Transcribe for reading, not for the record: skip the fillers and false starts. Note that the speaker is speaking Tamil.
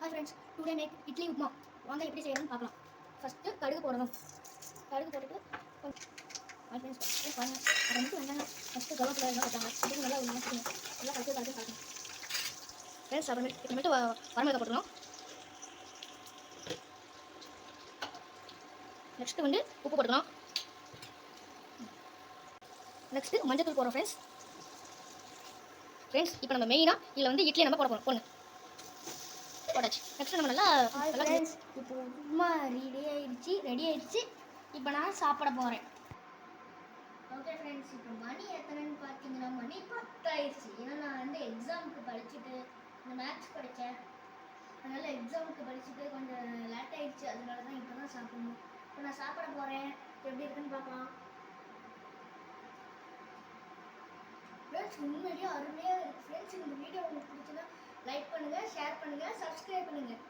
Hi friends, today make idli upma. வாங்க எப்படி செய்யறதுன்னு பார்க்கலாம். ஃபர்ஸ்ட் கடுகு போடணும். கடுகு போட்டுட்டு ஹாய் ஃப்ரெண்ட்ஸ் பாருங்க. அதை மட்டும் வெங்காயம் ஃபர்ஸ்ட் கருவேப்பிலை எல்லாம் வச்சாங்க. அதுக்கு நல்லா ஒரு மசிக்கணும். நல்லா கலக்கணும். ஃப்ரெண்ட்ஸ் அப்புறமேட்டு வரமிளகாய் போட்டுக்கலாம். நெக்ஸ்ட் வந்து உப்பு போட்டுக்கலாம். நெக்ஸ்ட் மஞ்சள் தூள் போடுறோம் ஃப்ரெண்ட்ஸ். இப்போ நம்ம மெயினாக இதில் வந்து இட்லி நம்ம போட போகிறோம். பொண்ணு போட்டாச்சு. நெக்ஸ்ட் நம்ம நல்லா ஃப்ரெண்ட்ஸ் இப்போ உப்புமா ரெடி ஆயிடுச்சு. இப்போ நான் சாப்பிட போகிறேன். ஓகே ஃப்ரெண்ட்ஸ், இப்போ மணி எத்தனைன்னு பார்த்தீங்கன்னா மணி 10 ஆயிடுச்சு. ஏன்னா நான் வந்து எக்ஸாமுக்கு படிச்சுட்டு இந்த மேத்ஸ் படித்தேன். அதனால் எக்ஸாமுக்கு படிச்சுட்டு கொஞ்சம் லேட் ஆயிடுச்சு. அதனால தான் இப்போ தான் சாப்பிடணும். இப்போ நான் சாப்பிட போகிறேன். எப்படி இருக்குன்னு பார்க்கலாம். ஃப்ரெண்ட்ஸ் உண்மையிலேயே அருமையாக இருக்குது. ஃப்ரெண்ட்ஸ் இந்த வீடியோ உங்களுக்கு பிடிச்சதுன்னா லைக் பண்ணுங்கள், ஷேர் பண்ணுங்கள், சப்ஸ்கிரைப் பண்ணுங்கள்.